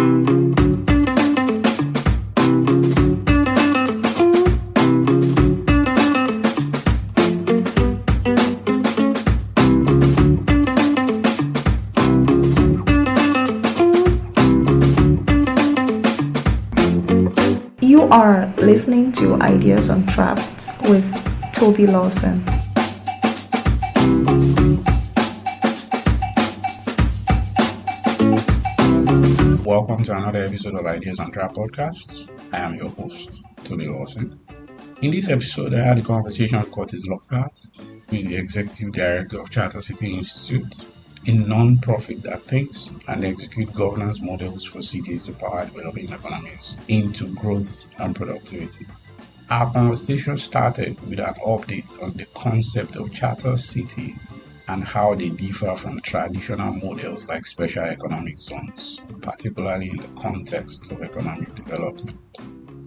You are listening to Ideas Untrapped with Toby Lawson. Welcome to another episode of Ideas Untrapped podcast. I am your host, Toby Lawson. In this episode, I had a conversation with Kurtis Lockhart, who is the Executive Director of Charter City Institute, a non-profit that thinks and executes governance models for cities to power developing economies into growth and productivity. Our conversation started with an update on the concept of charter cities and how they differ from traditional models like special economic zones, particularly in the context of economic development.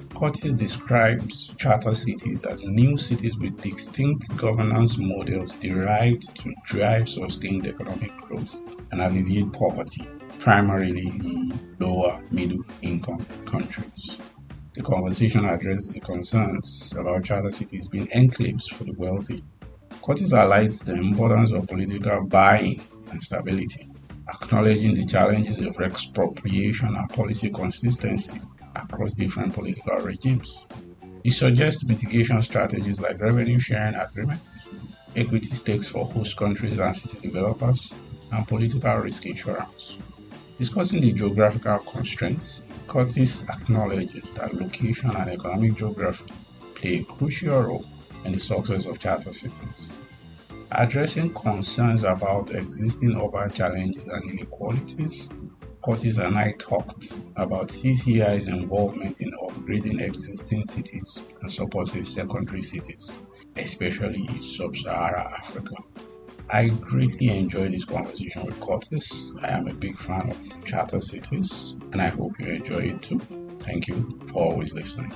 Kurtis describes charter cities as new cities with distinct governance models derived to drive sustained economic growth and alleviate poverty, primarily in lower middle income countries. The conversation addresses the concerns about charter cities being enclaves for the wealthy. Kurtis highlights the importance of political buy-in and stability, acknowledging the challenges of expropriation and policy consistency across different political regimes. He suggests mitigation strategies like revenue sharing agreements, equity stakes for host countries and city developers, and political risk insurance. Discussing the geographical constraints, Kurtis acknowledges that location and economic geography play a crucial role in the success of charter cities. Addressing concerns about existing urban challenges and inequalities, Kurtis and I talked about CCI's involvement in upgrading existing cities and supporting secondary cities, especially in sub-Saharan Africa. I greatly enjoyed this conversation with Kurtis. I am a big fan of charter cities, and I hope you enjoy it too. Thank you for always listening.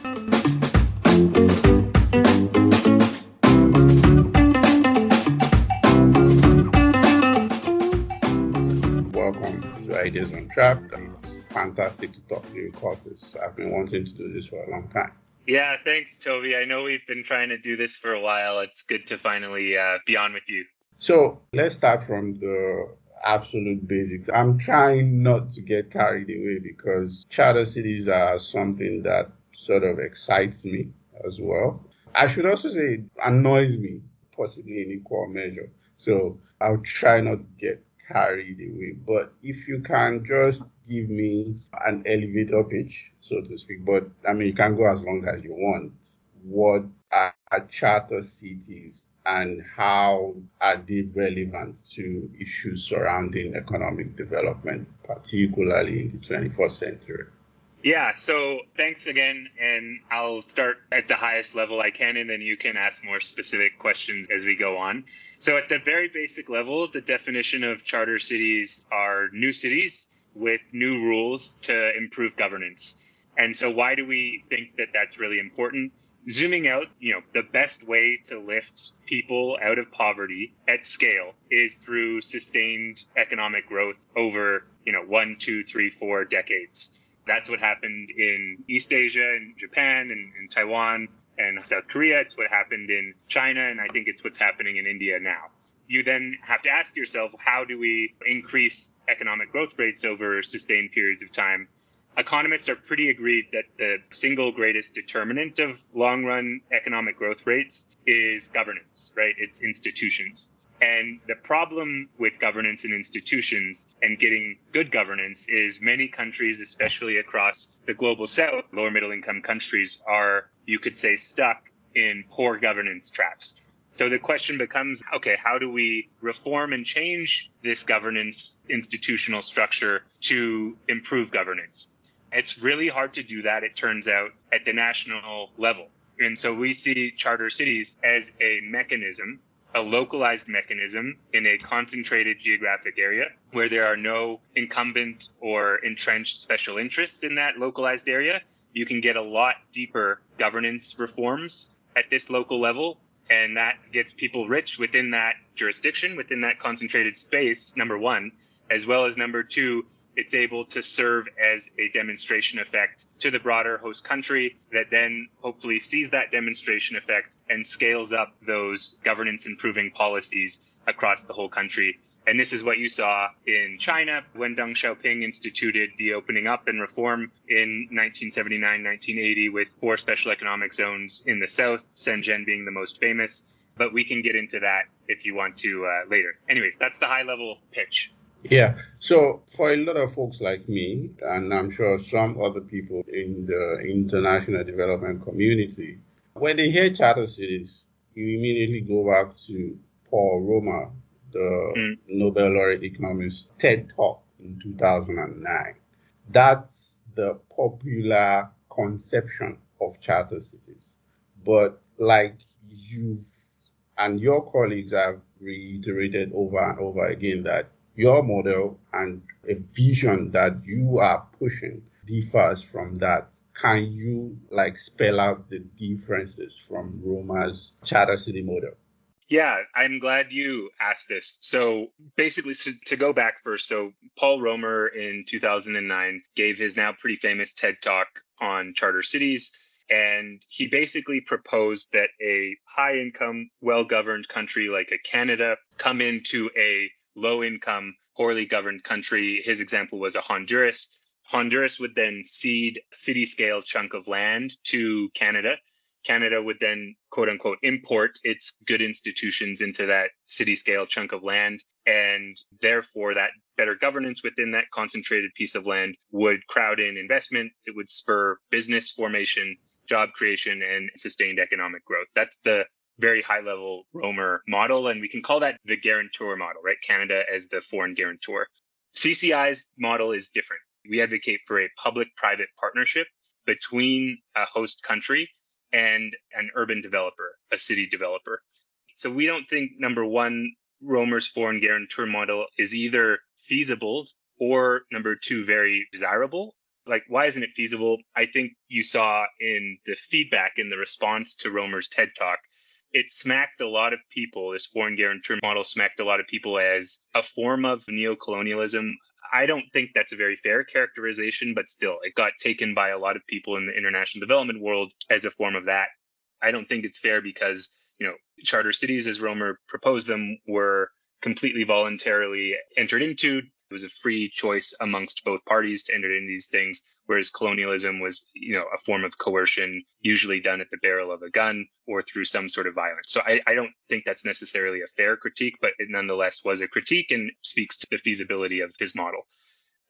Welcome to Ideas Untrapped. It's fantastic to talk to you, Kurtis. I've been wanting to do this for a long time. Yeah, thanks, Toby. I know we've been trying to do this for a while. It's good to finally be on with you. So let's start from the absolute basics. I'm trying not to get carried away because charter cities are something that sort of excites me as well. I should also say it annoys me, possibly in equal measure. So I'll try not to get carried away. But if you can just give me an elevator pitch, so to speak, but I mean, you can go as long as you want. What are charter cities and how are they relevant to issues surrounding economic development, particularly in the 21st century? Yeah, so thanks again, and I'll start at the highest level I can, and then you can ask more specific questions as we go on. So at the very basic level, the definition of charter cities are new cities with new rules to improve governance. And so why do we think that that's really important? Zooming out, the best way to lift people out of poverty at scale is through sustained economic growth over, 1, 2, 3, 4 decades. That's what happened in East Asia and Japan and Taiwan and South Korea. It's what happened in China, and I think it's what's happening in India now. You then have to ask yourself, how do we increase economic growth rates over sustained periods of time? Economists are pretty agreed that the single greatest determinant of long-run economic growth rates is governance, right? It's institutions. And the problem with governance and institutions and getting good governance is many countries, especially across the global south, lower middle income countries, are, you could say, stuck in poor governance traps. So the question becomes, okay, how do we reform and change this governance institutional structure to improve governance? It's really hard to do that, it turns out, at the national level. And so we see charter cities as a mechanism, a localized mechanism in a concentrated geographic area where there are no incumbent or entrenched special interests in that localized area. You can get a lot deeper governance reforms at this local level, and that gets people rich within that jurisdiction, within that concentrated space, number one, as well as number two, it's able to serve as a demonstration effect to the broader host country that then hopefully sees that demonstration effect and scales up those governance improving policies across the whole country. And this is what you saw in China when Deng Xiaoping instituted the opening up and reform in 1979, 1980 with 4 special economic zones in the south, Shenzhen being the most famous. But we can get into that if you want to later. Anyways, that's the high level pitch. Yeah. So for a lot of folks like me, and I'm sure some other people in the international development community, when they hear charter cities, you immediately go back to Paul Romer, the Nobel Laureate Economist TED Talk in 2009. That's the popular conception of charter cities. But like you've and your colleagues have reiterated over and over again that your model and a vision that you are pushing differs from that. Can you spell out the differences from Romer's charter city model? Yeah, I'm glad you asked this. So basically, to go back first, so Paul Romer in 2009 gave his now pretty famous TED Talk on charter cities. And he basically proposed that a high-income, well-governed country like a Canada come into a low-income, poorly governed country. His example was a Honduras. Honduras would then cede a city-scale chunk of land to Canada. Canada would then, quote unquote, import its good institutions into that city-scale chunk of land. And therefore, that better governance within that concentrated piece of land would crowd in investment. It would spur business formation, job creation, and sustained economic growth. That's the very high level Romer model. And we can call that the guarantor model, right? Canada as the foreign guarantor. CCI's model is different. We advocate for a public-private partnership between a host country and an urban developer, a city developer. So we don't think, number one, Romer's foreign guarantor model is either feasible or, number two, very desirable. Why isn't it feasible? I think you saw in the feedback in the response to Romer's TED Talk, it smacked a lot of people, this foreign guarantor model smacked a lot of people as a form of neocolonialism. I don't think that's a very fair characterization, but still, it got taken by a lot of people in the international development world as a form of that. I don't think it's fair because, charter cities, as Romer proposed them, were completely voluntarily entered into. It was a free choice amongst both parties to enter into these things, whereas colonialism was, a form of coercion, usually done at the barrel of a gun or through some sort of violence. So I don't think that's necessarily a fair critique, but it nonetheless was a critique and speaks to the feasibility of his model.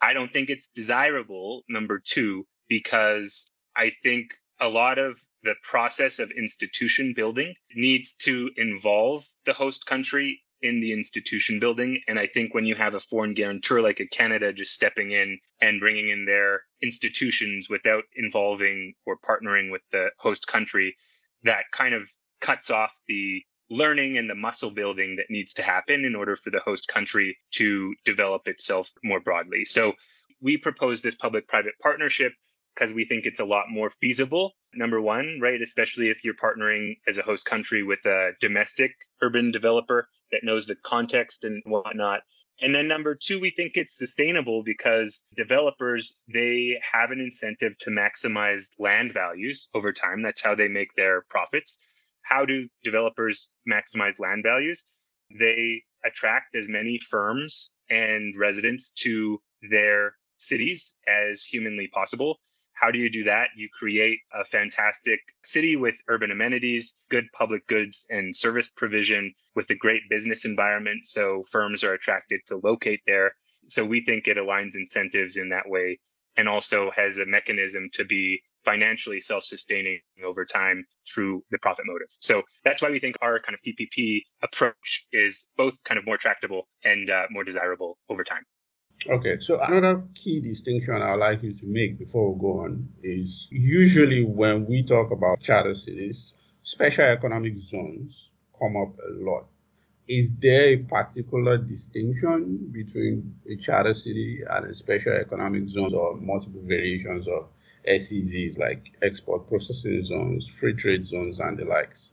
I don't think it's desirable, number two, because I think a lot of the process of institution building needs to involve the host country in the institution building. And I think when you have a foreign guarantor like a Canada just stepping in and bringing in their institutions without involving or partnering with the host country, that kind of cuts off the learning and the muscle building that needs to happen in order for the host country to develop itself more broadly. So we propose this public-private partnership because we think it's a lot more feasible, number one, right? Especially if you're partnering as a host country with a domestic urban developer that knows the context and whatnot. And then number two, we think it's sustainable because developers, they have an incentive to maximize land values over time. That's how they make their profits. How do developers maximize land values? They attract as many firms and residents to their cities as humanly possible. How do you do that? You create a fantastic city with urban amenities, good public goods and service provision with a great business environment. So firms are attracted to locate there. So we think it aligns incentives in that way and also has a mechanism to be financially self-sustaining over time through the profit motive. So that's why we think our kind of PPP approach is both kind of more tractable and more desirable over time. Okay, so another key distinction I'd like you to make before we go on is usually when we talk about charter cities, special economic zones come up a lot. Is there a particular distinction between a charter city and a special economic zones or multiple variations of SEZs like export processing zones, free trade zones, and the likes?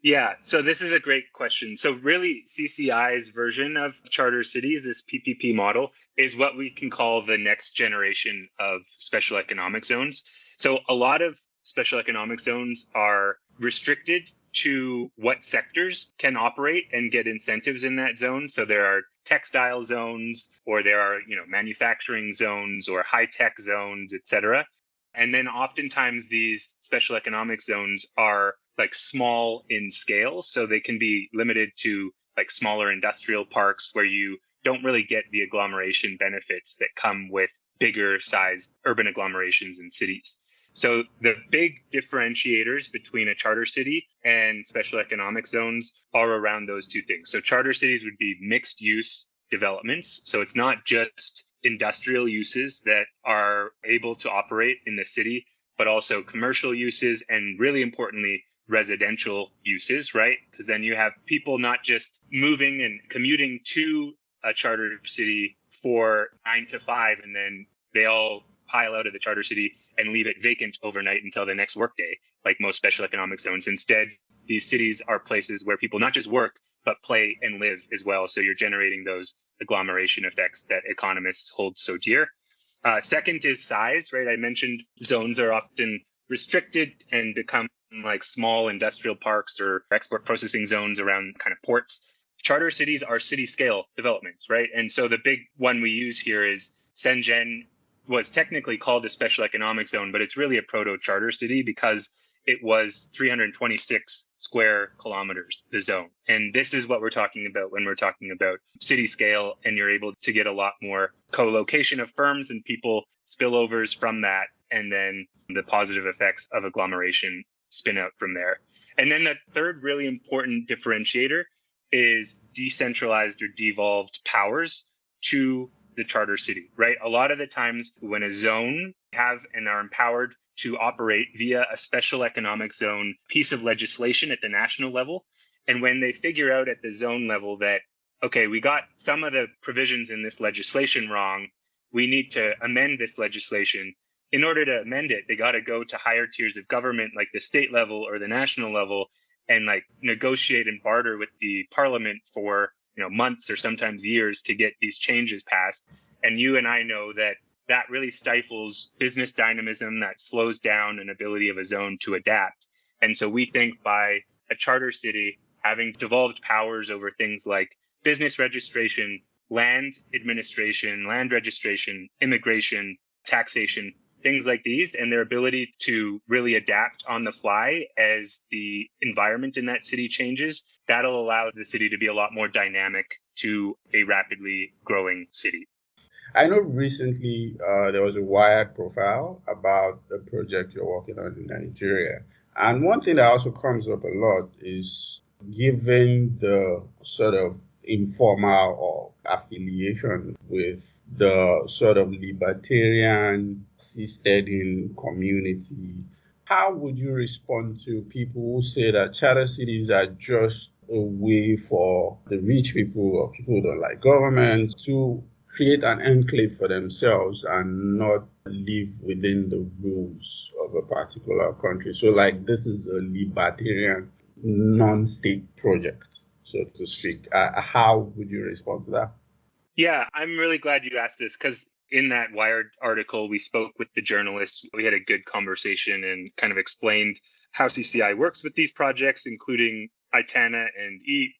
Yeah, so this is a great question. So really, CCI's version of charter cities, this PPP model, is what we can call the next generation of special economic zones. So a lot of special economic zones are restricted to what sectors can operate and get incentives in that zone. So there are textile zones, or there are, manufacturing zones or high tech zones, et cetera. And then oftentimes these special economic zones are like small in scale. So they can be limited to like smaller industrial parks where you don't really get the agglomeration benefits that come with bigger sized urban agglomerations in cities. So the big differentiators between a charter city and special economic zones are around those two things. So charter cities would be mixed use developments. So it's not just industrial uses that are able to operate in the city, but also commercial uses and, really importantly, residential uses, right? Because then you have people not just moving and commuting to a charter city for 9 to 5, and then they all pile out of the charter city and leave it vacant overnight until the next workday, like most special economic zones. Instead, these cities are places where people not just work, but play and live as well. So you're generating those agglomeration effects that economists hold so dear. Second is size, right? I mentioned zones are often restricted and become like small industrial parks or export processing zones around kind of ports. Charter cities are city scale developments, right? And so the big one we use here is Shenzhen was technically called a special economic zone, but it's really a proto charter city because it was 326 square kilometers, the zone. And this is what we're talking about when we're talking about city scale, and you're able to get a lot more co-location of firms and people spillovers from that, and then the positive effects of agglomeration spin out from there. And then the third really important differentiator is decentralized or devolved powers to the charter city, right? A lot of the times when a zone have and are empowered to operate via a special economic zone piece of legislation at the national level, and when they figure out at the zone level that, okay, we got some of the provisions in this legislation wrong, we need to amend this legislation. In order to amend it, they got to go to higher tiers of government, like the state level or the national level, and like negotiate and barter with the parliament for months or sometimes years to get these changes passed. And you and I know that that really stifles business dynamism, that slows down an ability of a zone to adapt. And so we think by a charter city having devolved powers over things like business registration, land administration, land registration, immigration, taxation, things like these, and their ability to really adapt on the fly as the environment in that city changes, that'll allow the city to be a lot more dynamic to a rapidly growing city. I know recently there was a Wired profile about the project you're working on in Nigeria. And one thing that also comes up a lot is given the sort of informal or affiliation with the sort of libertarian assisted in community, how would you respond to people who say that charter cities are just a way for the rich people or people who don't like government to create an enclave for themselves and not live within the rules of a particular country? So like this is a libertarian non-state project, so to speak. How would you respond to that? Yeah, I'm really glad you asked this because in that Wired article, we spoke with the journalists. We had a good conversation and kind of explained how CCI works with these projects, including ITANA and EAT.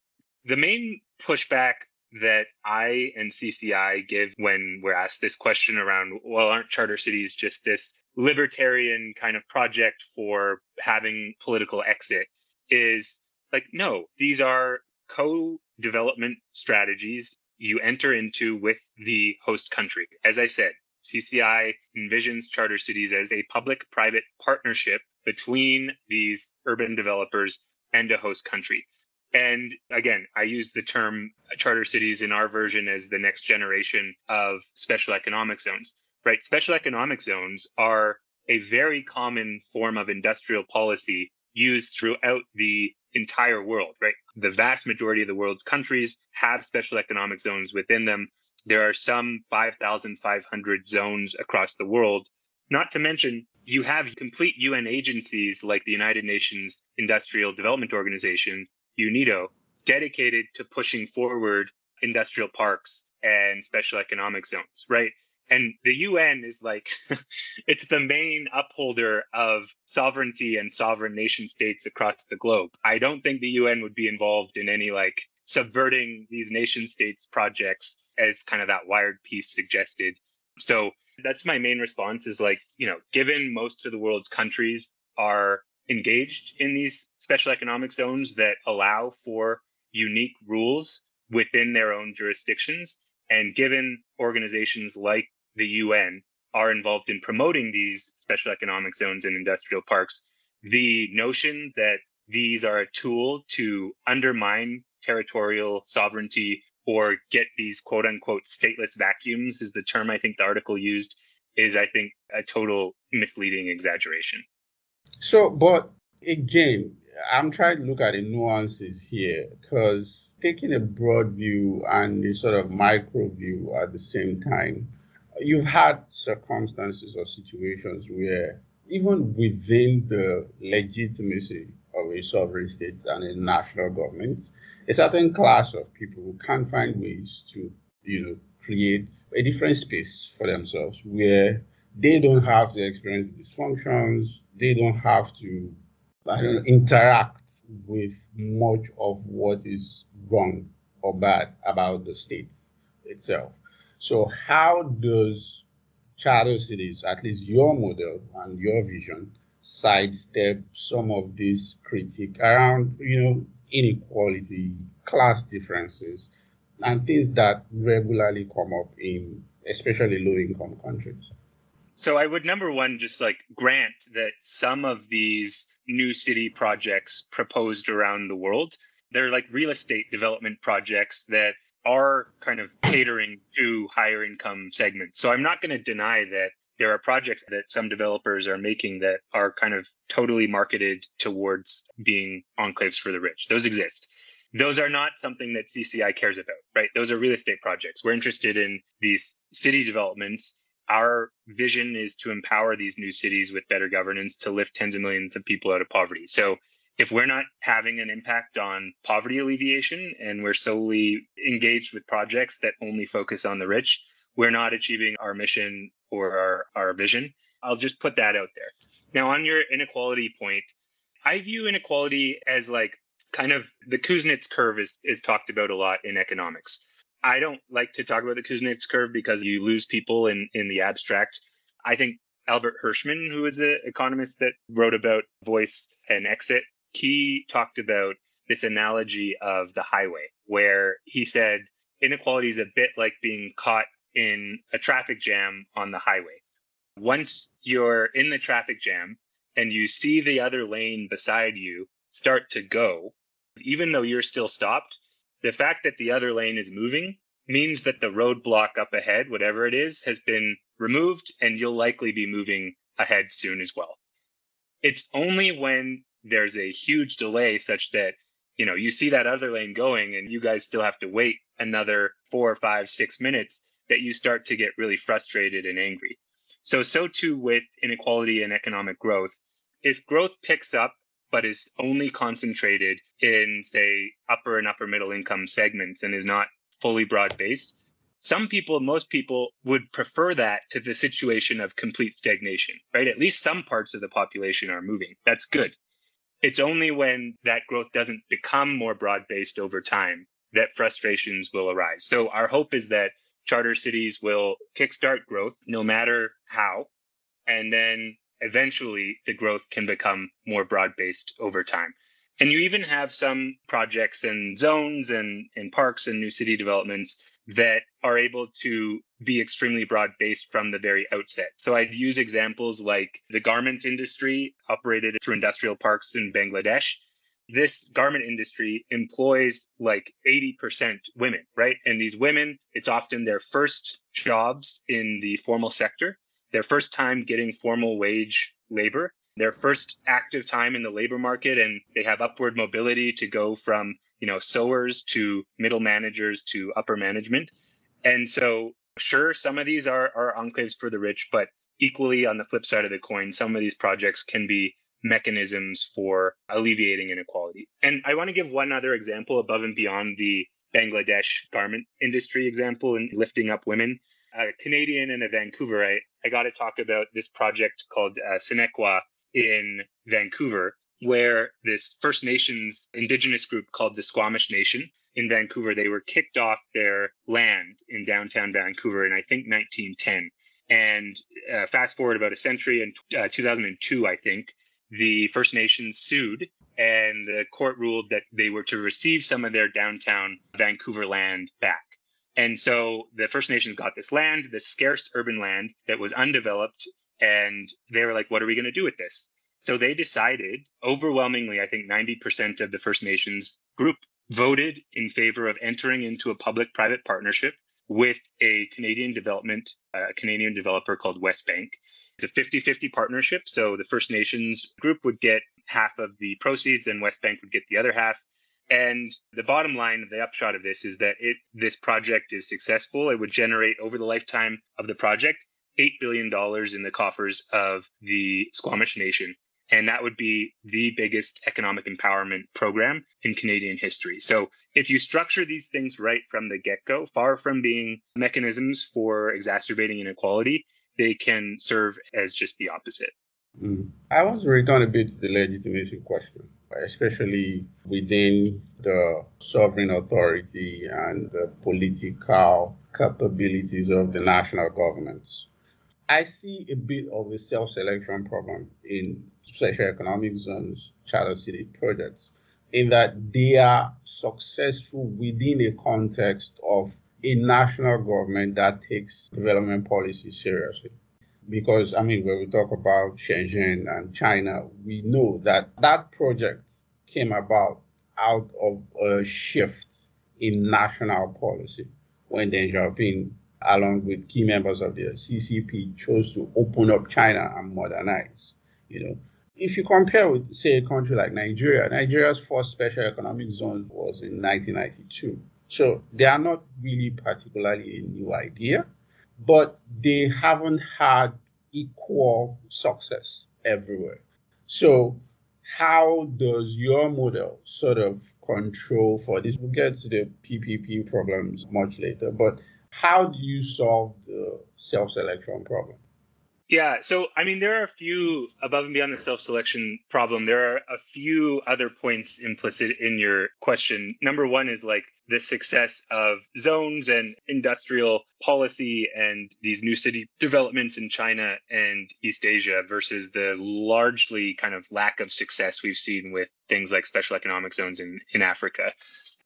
The main pushback that I and CCI give when we're asked this question around, well, aren't charter cities just this libertarian kind of project for having political exit, is like, no, these are co-development strategies you enter into with the host country. As I said, CCI envisions charter cities as a public-private partnership between these urban developers and a host country. And again, I use the term charter cities in our version as the next generation of special economic zones, right? Special economic zones are a very common form of industrial policy used throughout the entire world, right? The vast majority of the world's countries have special economic zones within them. There are some 5,500 zones across the world, not to mention you have complete UN agencies like the United Nations Industrial Development Organization, UNIDO, dedicated to pushing forward industrial parks and special economic zones, right? And the UN is like, it's the main upholder of sovereignty and sovereign nation states across the globe. I don't think the UN would be involved in any like subverting these nation states projects as kind of that Wired piece suggested. So that's my main response is like, given most of the world's countries are engaged in these special economic zones that allow for unique rules within their own jurisdictions, and given organizations like the UN are involved in promoting these special economic zones and industrial parks, the notion that these are a tool to undermine territorial sovereignty or get these quote unquote stateless vacuums is the term I think the article used, is I think a total misleading exaggeration. So, but again, I'm trying to look at the nuances here because taking a broad view and a sort of micro view at the same time, you've had circumstances or situations where even within the legitimacy of a sovereign state and a national government, a certain class of people who can't find ways to, create a different space for themselves where they don't have to experience dysfunctions, they don't have to interact with much of what is wrong or bad about the state itself. So how does charter cities, at least your model and your vision, sidestep some of these critique around, inequality, class differences, and things that regularly come up in especially low-income countries? So I would, number one, just like grant that some of these new city projects proposed around the world, they're like real estate development projects that are kind of catering to higher income segments. So I'm not going to deny that there are projects that some developers are making that are kind of totally marketed towards being enclaves for the rich. Those exist. Those are not something that CCI cares about, right? Those are real estate projects. We're interested in these city developments. Our vision is to empower these new cities with better governance to lift tens of millions of people out of poverty. So if we're not having an impact on poverty alleviation and we're solely engaged with projects that only focus on the rich, we're not achieving our mission or our vision. I'll just put that out there. Now, on your inequality point, I view inequality as like kind of the Kuznets curve is talked about a lot in economics. I don't like to talk about the Kuznets curve because you lose people in the abstract. I think Albert Hirschman, who is an economist that wrote about voice and exit, he talked about this analogy of the highway, where he said inequality is a bit like being caught in a traffic jam on the highway. Once you're in the traffic jam and you see the other lane beside you start to go, even though you're still stopped, the fact that the other lane is moving means that the roadblock up ahead, whatever it is, has been removed and you'll likely be moving ahead soon as well. It's only when there's a huge delay such that, you see that other lane going and you guys still have to wait another 4, 5, 6 minutes that you start to get really frustrated and angry. So too with inequality and economic growth. If growth picks up but is only concentrated in, say, upper and upper middle income segments and is not fully broad-based, most people would prefer that to the situation of complete stagnation, right? At least some parts of the population are moving. That's good. It's only when that growth doesn't become more broad-based over time that frustrations will arise. So our hope is that charter cities will kickstart growth no matter how, and then eventually the growth can become more broad-based over time. And you even have some projects and zones and parks and new city developments that are able to be extremely broad-based from the very outset. So I'd use examples like the garment industry operated through industrial parks in Bangladesh. This garment industry employs like 80% women, right? And these women, it's often their first jobs in the formal sector, their first time getting formal wage labor, their first active time in the labor market, and they have upward mobility to go from, sewers to middle managers to upper management. And so, sure, some of these are enclaves for the rich, but equally on the flip side of the coin, some of these projects can be mechanisms for alleviating inequality. And I want to give one other example above and beyond the Bangladesh garment industry example in lifting up women. A Canadian and a Vancouverite, I got to talk about this project called Senequa in Vancouver, where this First Nations indigenous group called the Squamish Nation in Vancouver, they were kicked off their land in downtown Vancouver in, I think, 1910. And fast forward about a century, in 2002, I think, the First Nations sued, and the court ruled that they were to receive some of their downtown Vancouver land back. And so the First Nations got this land, this scarce urban land that was undeveloped, and they were like, what are we going to do with this? So they decided, overwhelmingly, I think 90% of the First Nations group voted in favor of entering into a public-private partnership with a Canadian developer called Westbank. It's a 50-50 partnership. So the First Nations group would get half of the proceeds and Westbank would get the other half. And the bottom line, the upshot of this is that this project is successful. It would generate over the lifetime of the project $8 billion in the coffers of the Squamish Nation. And that would be the biggest economic empowerment program in Canadian history. So if you structure these things right from the get-go, far from being mechanisms for exacerbating inequality, they can serve as just the opposite. I want to return a bit to the legitimacy question, especially within the sovereign authority and the political capabilities of the national governments. I see a bit of a self-selection problem in special economic zones, charter city projects, in that they are successful within a context of a national government that takes development policy seriously. Because, when we talk about Shenzhen and China, we know that that project came about out of a shift in national policy when Deng Xiaoping, along with key members of the CCP, chose to open up China and modernize. If you compare with, say, a country like Nigeria, Nigeria's first special economic zone was in 1992. So they are not really particularly a new idea, but they haven't had equal success everywhere. So how does your model sort of control for this? We'll get to the PPP problems much later, but how do you solve the self-selection problem? Yeah, so there are a few, above and beyond the self-selection problem, there are a few other points implicit in your question. Number one is like the success of zones and industrial policy and these new city developments in China and East Asia versus the largely kind of lack of success we've seen with things like special economic zones in Africa.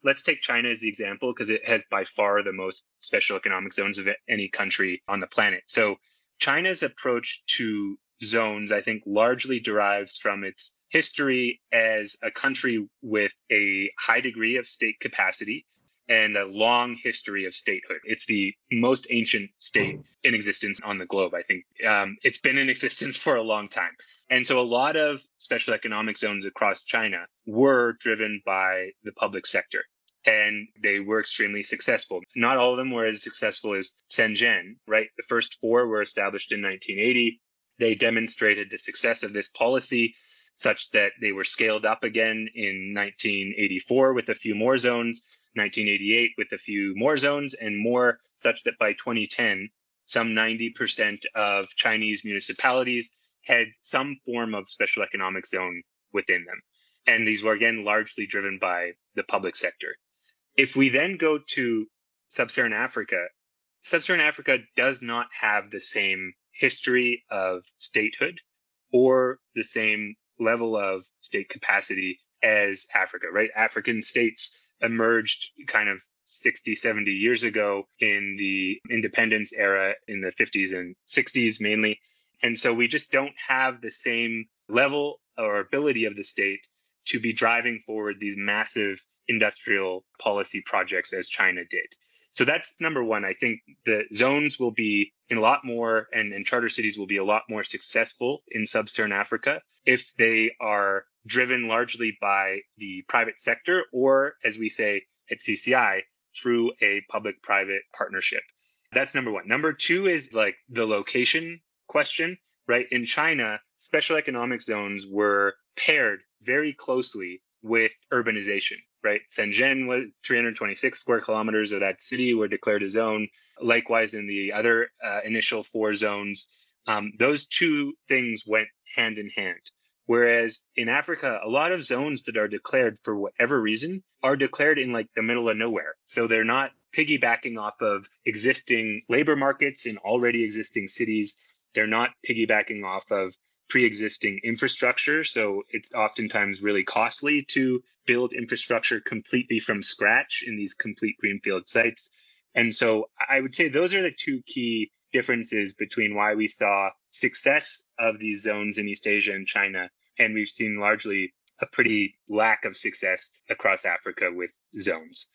Let's take China as the example because it has by far the most special economic zones of any country on the planet. So China's approach to zones, I think, largely derives from its history as a country with a high degree of state capacity and a long history of statehood. It's the most ancient state in existence on the globe, I think. It's been in existence for a long time. And so a lot of special economic zones across China were driven by the public sector. And they were extremely successful. Not all of them were as successful as Shenzhen, right? The first four were established in 1980. They demonstrated the success of this policy such that they were scaled up again in 1984 with a few more zones, 1988 with a few more zones, and more such that by 2010, some 90% of Chinese municipalities had some form of special economic zone within them. And these were, again, largely driven by the public sector. If we then go to Sub-Saharan Africa does not have the same history of statehood or the same level of state capacity as Africa, right? African states emerged kind of 60, 70 years ago in the independence era in the 50s and 60s mainly. And so we just don't have the same level or ability of the state to be driving forward these massive industrial policy projects as China did. So that's number one. I think the zones will be in a lot more and charter cities will be a lot more successful in sub-Saharan Africa if they are driven largely by the private sector or, as we say at CCI, through a public-private partnership. That's number one. Number two is like the location question, right? In China, special economic zones were paired very closely with urbanization, right? Shenzhen was 326 square kilometers of that city were declared a zone. Likewise, in the other initial 4 zones, those two things went hand in hand. Whereas in Africa, a lot of zones that are declared for whatever reason are declared in like the middle of nowhere. So they're not piggybacking off of existing labor markets in already existing cities. They're not piggybacking off of pre-existing infrastructure. So it's oftentimes really costly to build infrastructure completely from scratch in these complete greenfield sites. And so I would say those are the two key differences between why we saw success of these zones in East Asia and China, and we've seen largely a pretty lack of success across Africa with zones.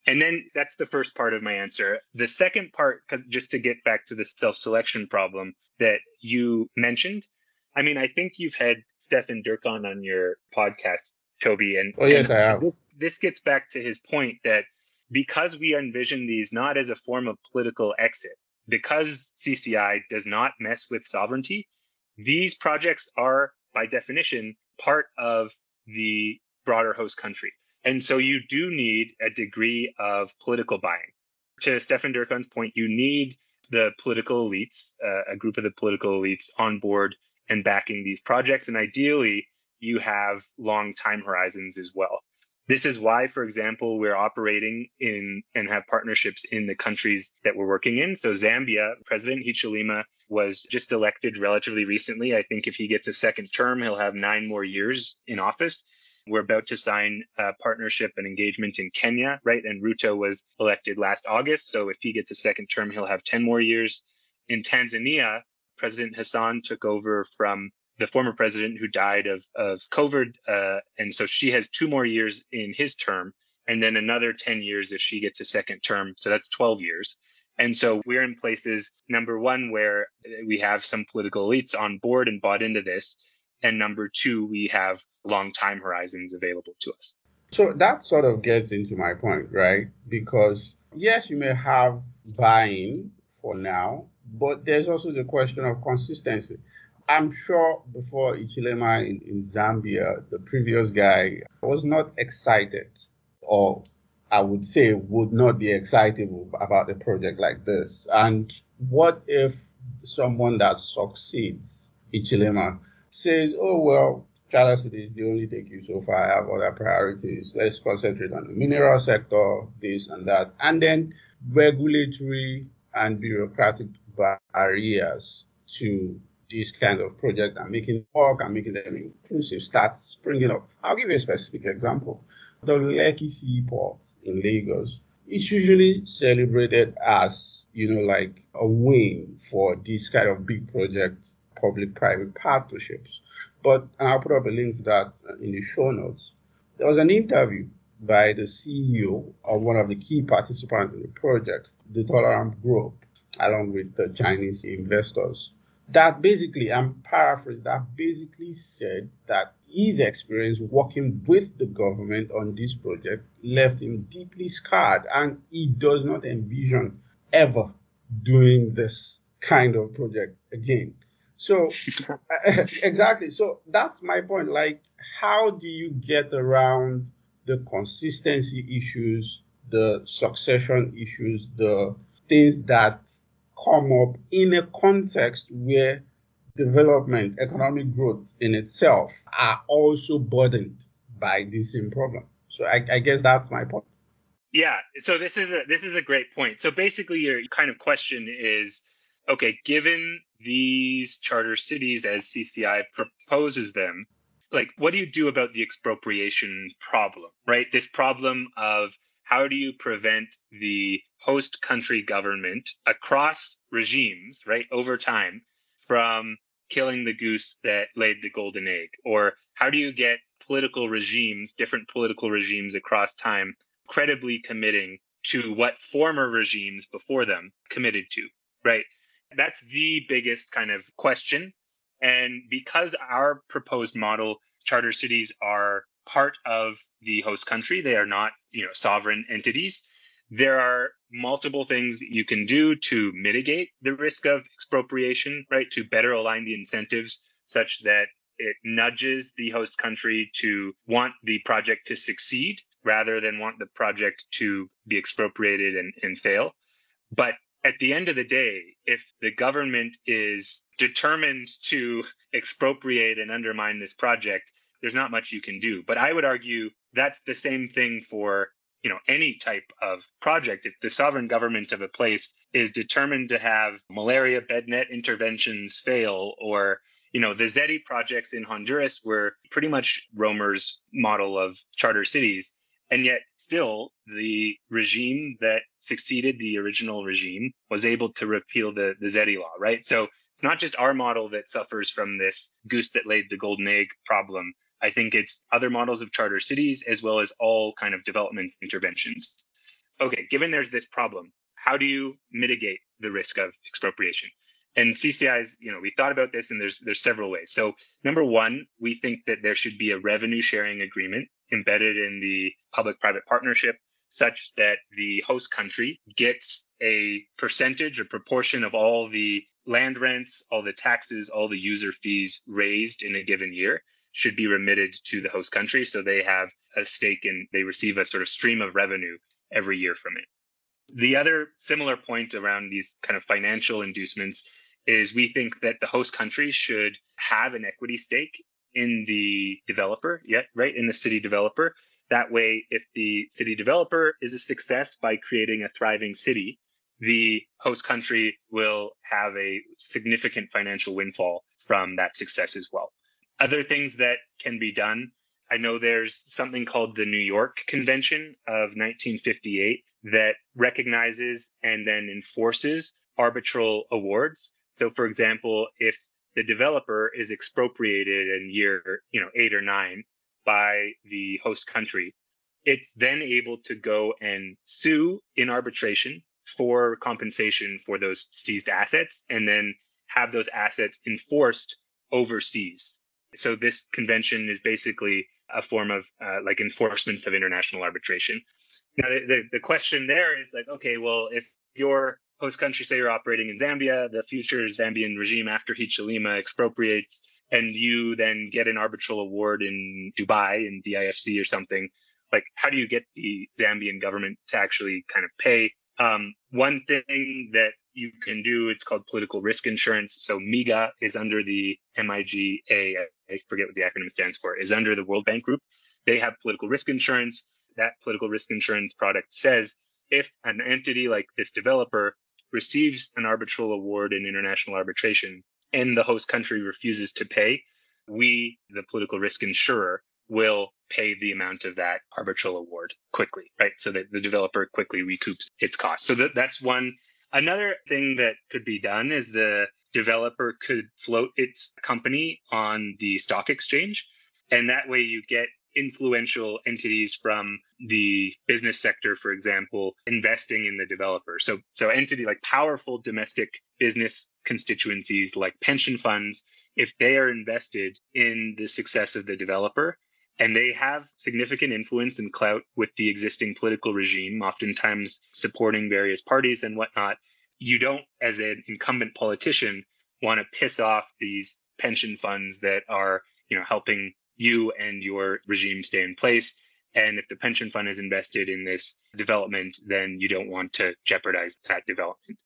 And then that's the first part of my answer. The second part, just to get back to the self-selection problem that you mentioned, I mean, I think you've had Stefan Durkheim on your podcast, Toby, and yes, I have. This gets back to his point that because we envision these not as a form of political exit, because CCI does not mess with sovereignty, these projects are, by definition, part of the broader host country. And so you do need a degree of political buying. To Stefan Durkheim's point, you need the political elites, a group of the political elites on board and backing these projects. And ideally, you have long time horizons as well. This is why, for example, we're operating in and have partnerships in the countries that we're working in. So Zambia, President Hichilema was just elected relatively recently. I think if he gets a second term, he'll have 9 more years in office. We're about to sign a partnership and engagement in Kenya, right? And Ruto was elected last August. So if he gets a second term, he'll have 10 more years. In Tanzania, President Hassan took over from the former president who died of COVID. And so she has 2 more years in his term, and then another 10 years if she gets a second term. So that's 12 years. And so we're in places, number one, where we have some political elites on board and bought into this. And number 2, we have long time horizons available to us. So that sort of gets into my point, right? Because yes, you may have buy-in for now, but there's also the question of consistency. I'm sure before Hichilema in Zambia, the previous guy was not excited, or I would say would not be excitable about a project like this. And what if someone that succeeds, Hichilema, says, oh, well, charter cities, they only take you so far. I have other priorities. Let's concentrate on the mineral sector, this and that. And then regulatory and bureaucratic barriers to this kind of project and making it work and making them inclusive start springing up. I'll give you a specific example. The Lekki Seaport in Lagos is usually celebrated as, like a win for this kind of big project, public-private partnerships. And I'll put up a link to that in the show notes. There was an interview by the CEO of one of the key participants in the project, the Tolerant Group, along with the Chinese investors. That basically, I'm paraphrasing, that basically said that his experience working with the government on this project left him deeply scarred, and he does not envision ever doing this kind of project again. So, exactly. So that's my point. Like, how do you get around the consistency issues, the succession issues, the things that come up in a context where development, economic growth in itself are also burdened by this same problem? So I guess that's my point. Yeah. So this is a great point. So basically, your kind of question is, okay, given these charter cities as CCI proposes them, like, what do you do about the expropriation problem, right? This problem of how do you prevent the host country government across regimes, right, over time from killing the goose that laid the golden egg? Or how do you get political regimes, different political regimes across time, credibly committing to what former regimes before them committed to, right? That's the biggest kind of question. And because our proposed model, charter cities are part of the host country, they are not, sovereign entities, There are multiple things you can do to mitigate the risk of expropriation, right? To better align the incentives such that it nudges the host country to want the project to succeed rather than want the project to be expropriated and fail. But at the end of the day, if the government is determined to expropriate and undermine this project, there's not much you can do. But I would argue that's the same thing for any type of project. If the sovereign government of a place is determined to have malaria bed net interventions fail, or the SEZs projects in Honduras were pretty much Romer's model of charter cities. And yet still the regime that succeeded the original regime was able to repeal the SEZs law, right? So it's not just our model that suffers from this goose that laid the golden egg problem. I think it's other models of charter cities as well as all kind of development interventions. Okay, given there's this problem, how do you mitigate the risk of expropriation? And CCI's, we thought about this, and there's several ways. So number one, we think that there should be a revenue sharing agreement embedded in the public-private partnership such that the host country gets a percentage or proportion of all the land rents, all the taxes, all the user fees raised in a given year should be remitted to the host country. So they have a stake and they receive a sort of stream of revenue every year from it. The other similar point around these kind of financial inducements is we think that the host country should have an equity stake in the developer, in the city developer. That way, if the city developer is a success by creating a thriving city, the host country will have a significant financial windfall from that success as well. Other things that can be done, I know there's something called the New York Convention of 1958 that recognizes and then enforces arbitral awards. So, for example, if the developer is expropriated in year 8 or 9 by the host country, it's then able to go and sue in arbitration for compensation for those seized assets and then have those assets enforced overseas. So this convention is basically a form of enforcement of international arbitration. Now, the question there is okay, well, if your host country, say you're operating in Zambia, the future Zambian regime after Hichilema expropriates, and you then get an arbitral award in Dubai, in DIFC or something, how do you get the Zambian government to actually kind of pay? One thing that you can do, it's called political risk insurance. So MIGA is under the MIGA, I forget what the acronym stands for, is under the World Bank Group. They have political risk insurance. That political risk insurance product says if an entity like this developer receives an arbitral award in international arbitration and the host country refuses to pay, we, the political risk insurer, will pay the amount of that arbitral award quickly, right? So that the developer quickly recoups its costs. So that's one. Another thing that could be done is the developer could float its company on the stock exchange. And that way you get influential entities from the business sector, for example, investing in the developer. So entity like powerful domestic business constituencies like pension funds, if they are invested in the success of the developer, and they have significant influence and clout with the existing political regime, oftentimes supporting various parties and whatnot, you don't, as an incumbent politician, want to piss off these pension funds that are, helping you and your regime stay in place. And if the pension fund is invested in this development, then you don't want to jeopardize that development.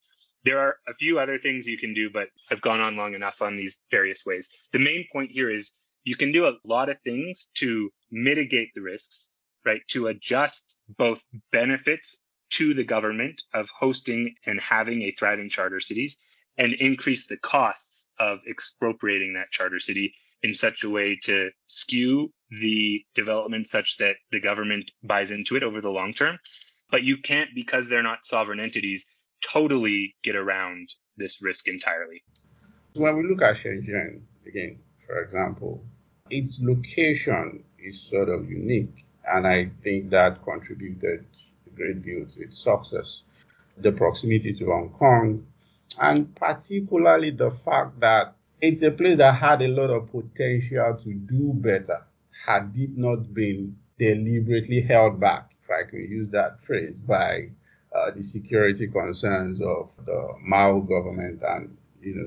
There are a few other things you can do, but I've gone on long enough on these various ways. The main point here is you can do a lot of things to mitigate the risks, right? To adjust both benefits to the government of hosting and having a thriving charter cities and increase the costs of expropriating that charter city in such a way to skew the development such that the government buys into it over the long term. But you can't, because they're not sovereign entities, totally get around this risk entirely. When we look at Shenzhen, again, for example, its location is sort of unique, and I think that contributed a great deal to its success. The proximity to Hong Kong, and particularly the fact that it's a place that had a lot of potential to do better had it not been deliberately held back, if I can use that phrase, by the security concerns of the Mao government and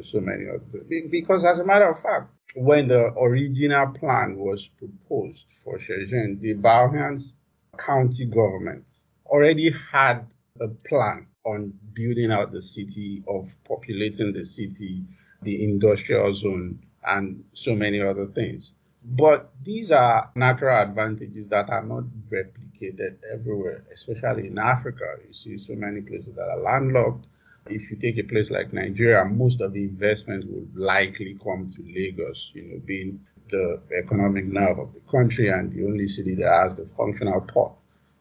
so many other things. Because as a matter of fact, when the original plan was proposed for Shenzhen, the Bao'an's county government already had a plan on building out the city, of populating the city, the industrial zone, and so many other things. But these are natural advantages that are not replicated everywhere, especially in Africa. You see so many places that are landlocked. If you take a place like Nigeria, most of the investment would likely come to Lagos, being the economic nerve of the country and the only city that has the functional port.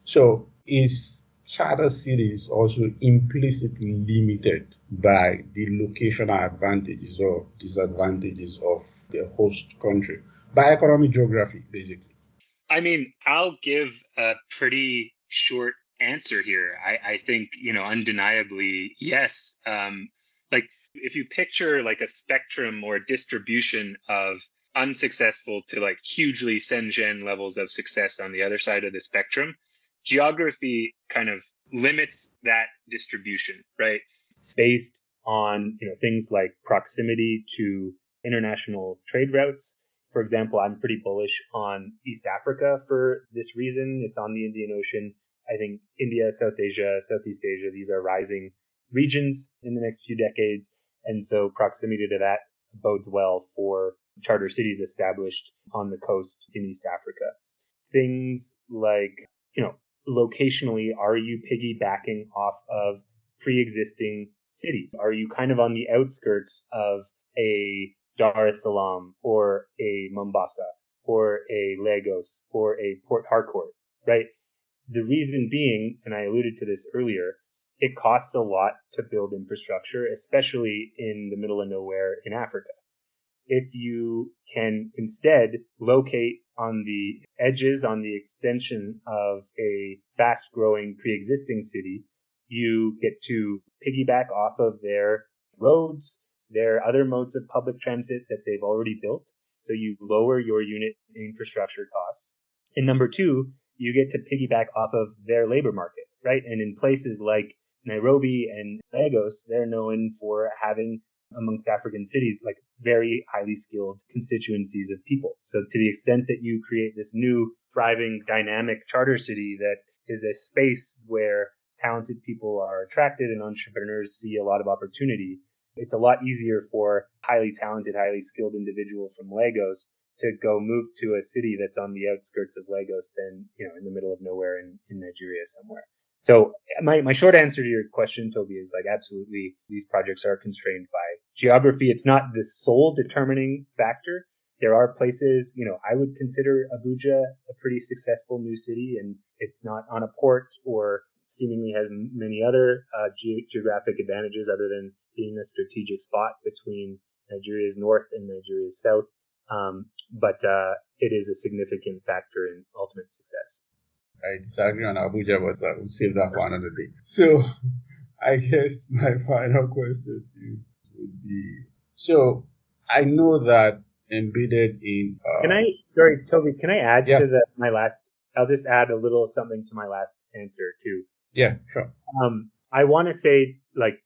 So is charter cities also implicitly limited by the locational advantages or disadvantages of the host country? By economic geography, basically. I mean, I'll give a pretty short answer here. I think, undeniably, yes. Like if you picture like a spectrum or a distribution of unsuccessful to like hugely Shenzhen levels of success on the other side of the spectrum, geography kind of limits that distribution, right? Based on, things like proximity to international trade routes. For example, I'm pretty bullish on East Africa for this reason. It's on the Indian Ocean. I think India, South Asia, Southeast Asia, these are rising regions in the next few decades. And so proximity to that bodes well for charter cities established on the coast in East Africa. Things like, locationally, are you piggybacking off of pre-existing cities? Are you kind of on the outskirts of a Dar es Salaam or a Mombasa or a Lagos or a Port Harcourt, right? The reason being, and I alluded to this earlier, it costs a lot to build infrastructure, especially in the middle of nowhere in Africa. If you can instead locate on the edges, on the extension of a fast growing pre-existing city, you get to piggyback off of their roads, their other modes of public transit that they've already built. So you lower your unit infrastructure costs. And number two, you get to piggyback off of their labor market, right? And in places like Nairobi and Lagos, they're known for having, amongst African cities, like very highly skilled constituencies of people. So to the extent that you create this new thriving dynamic charter city that is a space where talented people are attracted and entrepreneurs see a lot of opportunity, it's a lot easier for highly talented, highly skilled individual from Lagos to go move to a city that's on the outskirts of Lagos than, in the middle of nowhere in Nigeria somewhere. So my short answer to your question, Toby, is like absolutely these projects are constrained by geography. It's not the sole determining factor. There are places, I would consider Abuja a pretty successful new city, and it's not on a port or seemingly has many other geographic advantages other than being a strategic spot between Nigeria's north and Nigeria's south. But it is a significant factor in ultimate success. I disagree on Abuja, but I will save that for another day. So I guess my final question to you would be, so I know that embedded in... Toby, can I add to my last, I'll just add a little something to my last answer too. Yeah, sure. I want to say, like,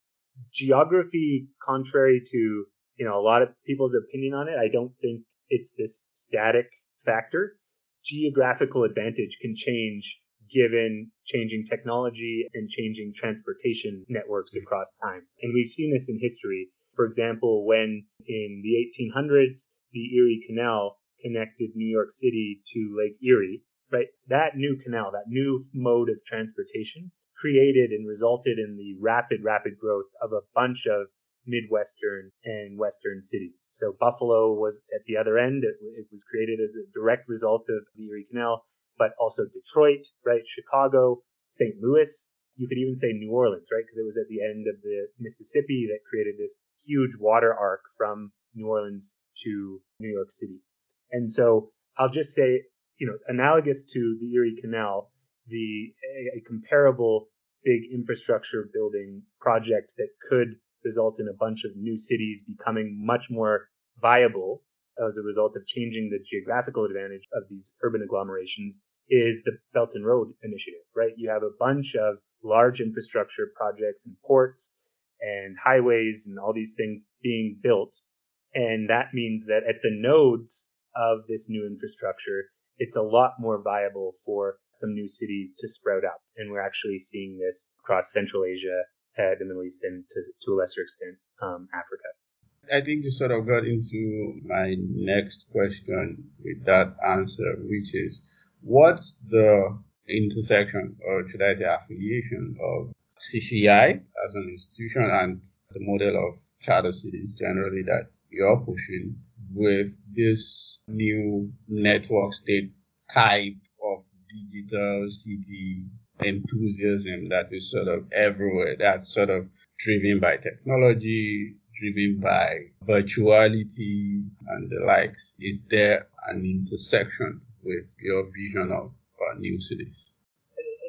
geography, contrary to, a lot of people's opinion on it, I don't think it's this static factor. Geographical advantage can change given changing technology and changing transportation networks across time. And we've seen this in history. For example, when in the 1800s, the Erie Canal connected New York City to Lake Erie, right? That new canal, that new mode of transportation created and resulted in the rapid growth of a bunch of Midwestern and Western cities. So Buffalo was at the other end. It was created as a direct result of the Erie Canal, but also Detroit, right? Chicago, St. Louis. You could even say New Orleans, right? Because it was at the end of the Mississippi that created this huge water arc from New Orleans to New York City. And so I'll just say, analogous to the Erie Canal, a comparable big infrastructure building project that could result in a bunch of new cities becoming much more viable as a result of changing the geographical advantage of these urban agglomerations is the Belt and Road Initiative, right? You have a bunch of large infrastructure projects and ports and highways and all these things being built. And that means that at the nodes of this new infrastructure, it's a lot more viable for some new cities to sprout up. And we're actually seeing this across Central Asia, the Middle East, and to a lesser extent, Africa. I think you sort of got into my next question with that answer, which is what's the intersection, or should I say affiliation, of CCI as an institution and the model of charter cities generally that you're pushing with this new network state type of digital city enthusiasm that is sort of everywhere, that's sort of driven by technology, driven by virtuality and the likes? Is there an intersection with your vision of new cities?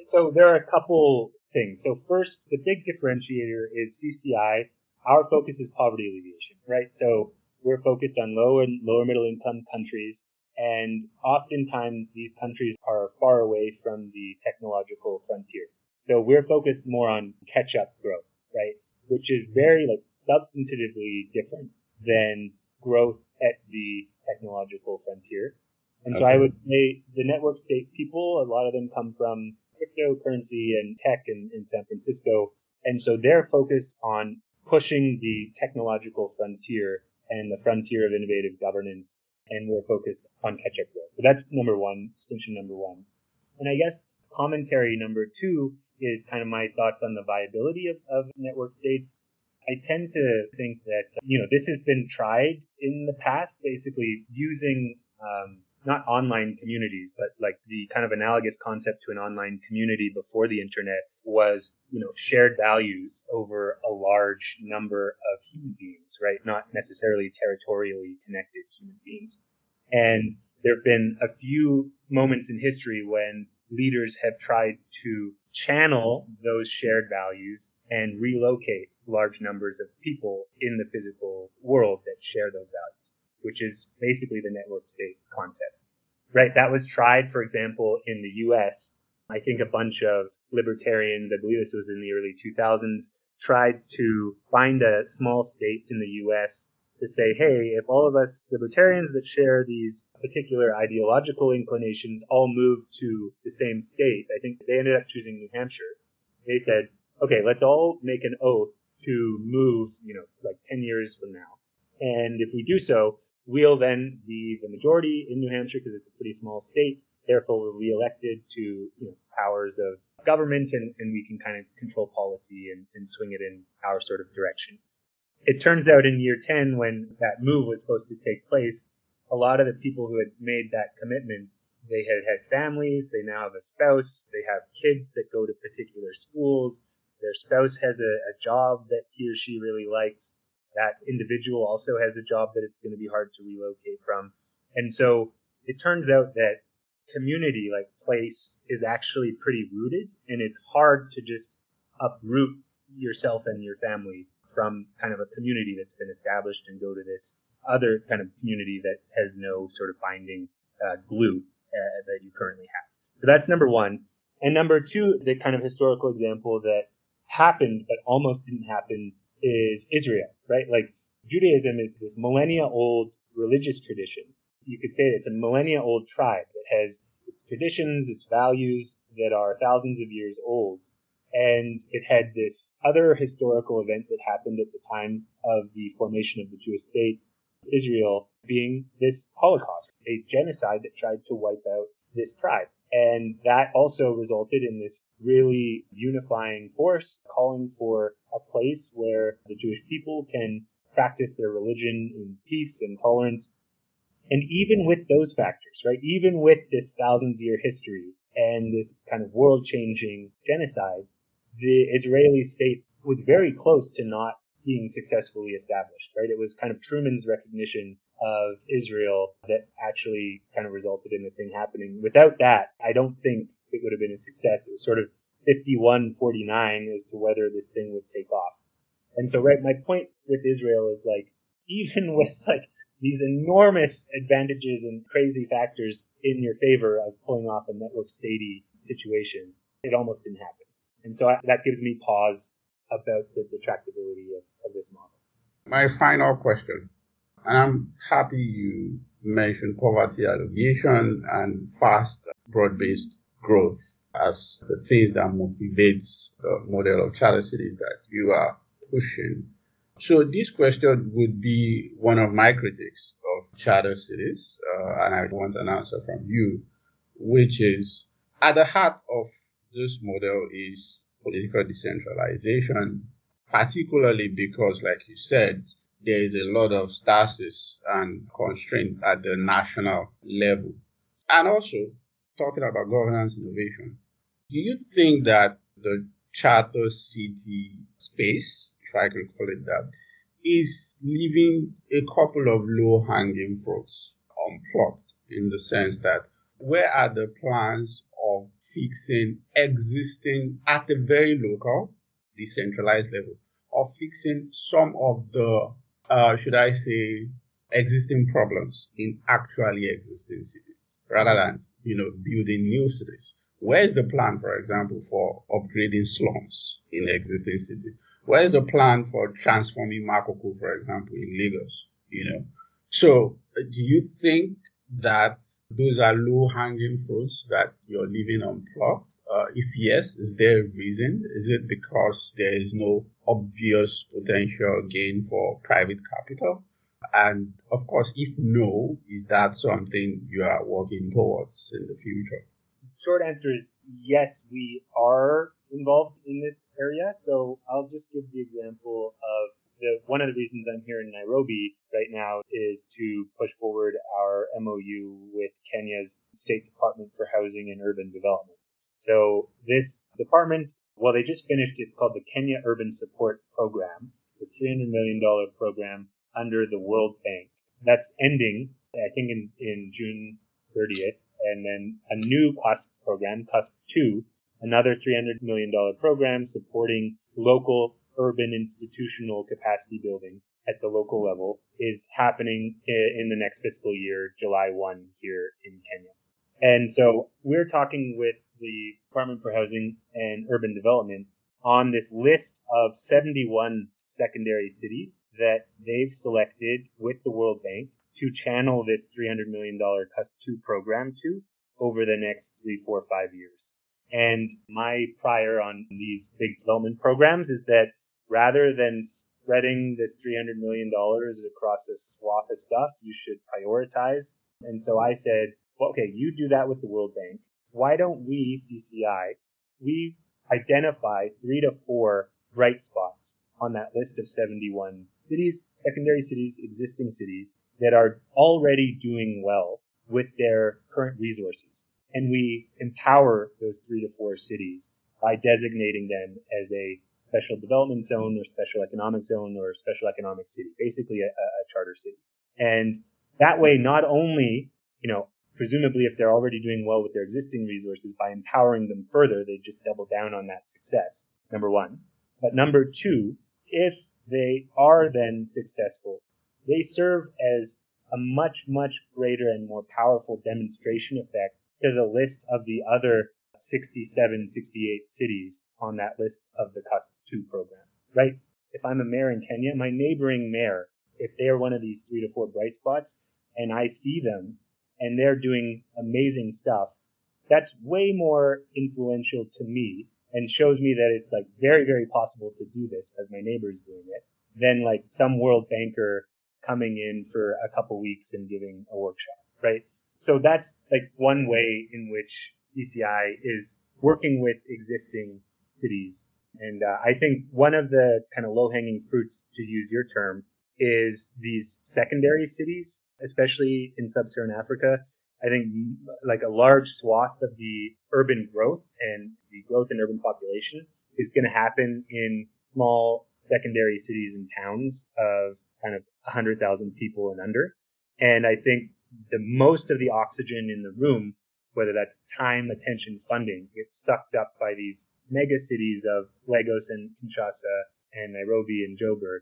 So there are a couple things. So first, the big differentiator is CCI. Our focus is poverty alleviation, right? So we're focused on low and lower middle income countries. And oftentimes these countries are far away from the technological frontier. So we're focused more on catch-up growth, right? Which is very substantively different than growth at the technological frontier. And so I would say the network state people, a lot of them come from cryptocurrency and tech in San Francisco. And so they're focused on pushing the technological frontier and the frontier of innovative governance. And we're focused on catch-up growth. So that's number one, distinction number one. And I guess commentary number two is kind of my thoughts on the viability of network states. I tend to think that, this has been tried in the past, basically using, not online communities, but like the kind of analogous concept to an online community before the internet was, shared values over a large number of human beings, right? Not necessarily territorially connected human beings. And there have been a few moments in history when leaders have tried to channel those shared values and relocate large numbers of people in the physical world that share those values, which is basically the network state concept, right? That was tried, for example, in the US. I think a bunch of libertarians, I believe this was in the early 2000s, tried to find a small state in the US to say, hey, if all of us libertarians that share these particular ideological inclinations all move to the same state, I think they ended up choosing New Hampshire. They said, okay, let's all make an oath to move, 10 years from now. And if we do so, we'll then be the majority in New Hampshire because it's a pretty small state. Therefore, we'll be elected to powers of government and we can kind of control policy and swing it in our sort of direction. It turns out in year 10, when that move was supposed to take place, a lot of the people who had made that commitment, they had families, they now have a spouse, they have kids that go to particular schools, their spouse has a job that he or she really likes, that individual also has a job that it's going to be hard to relocate from. And so it turns out that community, like place, is actually pretty rooted, and it's hard to just uproot yourself and your family from kind of a community that's been established and go to this other kind of community that has no sort of binding glue that you currently have. So that's number one. And number two, the kind of historical example that happened but almost didn't happen is Israel, right? Like Judaism is this millennia-old religious tradition. You could say it's a millennia-old tribe that has its traditions, its values that are thousands of years old. And it had this other historical event that happened at the time of the formation of the Jewish state, Israel, being this Holocaust, a genocide that tried to wipe out this tribe. And that also resulted in this really unifying force calling for a place where the Jewish people can practice their religion in peace and tolerance. And even with those factors, right, even with this thousands-year history and this kind of world-changing genocide, the Israeli state was very close to not being successfully established, right? It was kind of Truman's recognition of Israel that actually kind of resulted in the thing happening. Without that, I don't think it would have been a success. It was sort of 51-49 as to whether this thing would take off. And so, right, my point with Israel is like, even with like these enormous advantages and crazy factors in your favor of pulling off a network statey situation, it almost didn't happen. And so that gives me pause about the tractability of this model. My final question, and I'm happy you mentioned poverty alleviation and fast, broad-based growth as the things that motivates the model of charter cities that you are pushing. So this question would be one of my critiques of charter cities, and I want an answer from you, which is at the heart of this model is political decentralization, particularly because, like you said, there is a lot of stasis and constraint at the national level. And also, talking about governance innovation, do you think that the charter city space, if I can call it that, is leaving a couple of low-hanging fruits unplucked in the sense that where are the plans of fixing existing at a very local, decentralized level, of fixing some of the, should I say, existing problems in actually existing cities, rather than, building new cities? Where's the plan, for example, for upgrading slums in existing cities? Where's the plan for transforming Makoko, for example, in Lagos? So do you think that those are low-hanging fruits that you're leaving unplugged? If yes, is there a reason? Is it because there is no obvious potential gain for private capital? And of course, if no, is that something you are working towards in the future? Short answer is yes, we are involved in this area. So I'll just give the example of one of the reasons I'm here in Nairobi right now is to push forward our MOU with Kenya's State Department for Housing and Urban Development. So this department, well, they just finished, it's called the Kenya Urban Support Program, the $300 million program under the World Bank. That's ending, I think, in June 30th. And then a new CUSP program, CUSP 2, another $300 million program supporting local urban institutional capacity building at the local level, is happening in the next fiscal year, July 1 here in Kenya. And so we're talking with the Department for Housing and Urban Development on this list of 71 secondary cities that they've selected with the World Bank to channel this $300 million CUSP 2 program to over the next 3, 4, 5 years. And my prior on these big development programs is that rather than spreading this $300 million across a swath of stuff, you should prioritize. And so I said, well, okay, you do that with the World Bank. Why don't we, CCI, we identify 3 to 4 bright spots on that list of 71 cities, secondary cities, existing cities, that are already doing well with their current resources. And we empower those 3 to 4 cities by designating them as a special development zone or special economic zone or special economic city, basically a charter city. And that way, not only, presumably if they're already doing well with their existing resources, by empowering them further, they just double down on that success, number one. But number two, if they are then successful, they serve as a much, much greater and more powerful demonstration effect to the list of the other 67, 68 cities on that list of the CUSP 2 program, right? If I'm a mayor in Kenya, my neighboring mayor, if they are one of these 3 to 4 bright spots and I see them and they're doing amazing stuff, that's way more influential to me and shows me that it's like very, very possible to do this because my neighbor's doing it than like some world banker coming in for a couple weeks and giving a workshop, right? So that's like one way in which DCI is working with existing cities. And I think one of the kind of low-hanging fruits, to use your term, is these secondary cities, especially in sub-Saharan Africa. I think like a large swath of the urban growth and the growth in urban population is going to happen in small secondary cities and towns of kind of 100,000 people and under. And I think the most of the oxygen in the room, whether that's time, attention, funding, gets sucked up by these mega cities of Lagos and Kinshasa and Nairobi and Joburg.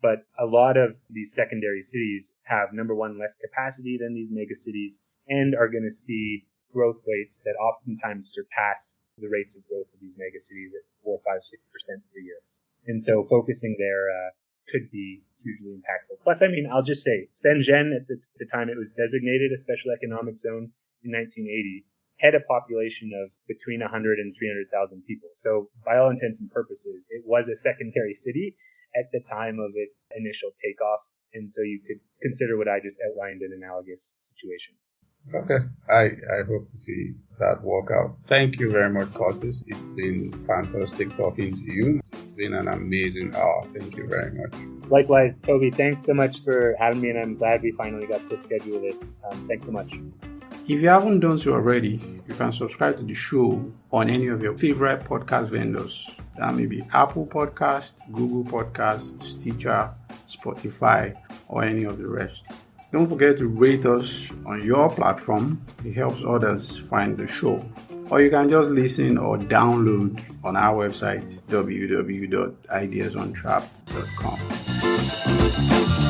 But a lot of these secondary cities have, number one, less capacity than these mega cities and are going to see growth rates that oftentimes surpass the rates of growth of these megacities at 4, 5, 6% per year. And so focusing there could be hugely impactful. Plus, I'll just say, Shenzhen, at the time it was designated a special economic zone in 1980, had a population of between 100 and 300,000 people. So by all intents and purposes, it was a secondary city at the time of its initial takeoff. And so you could consider what I just outlined an analogous situation. Okay. I hope to see that work out. Thank you very much, Kurtis. It's been fantastic talking to you. It's been an amazing hour. Thank you very much. Likewise, Toby, thanks so much for having me, and I'm glad we finally got to schedule this. Thanks so much. If you haven't done so already, you can subscribe to the show on any of your favorite podcast vendors. That may be Apple Podcast, Google Podcast, Stitcher, Spotify, or any of the rest. Don't forget to rate us on your platform. It helps others find the show. Or you can just listen or download on our website, www.ideasontrapped.com.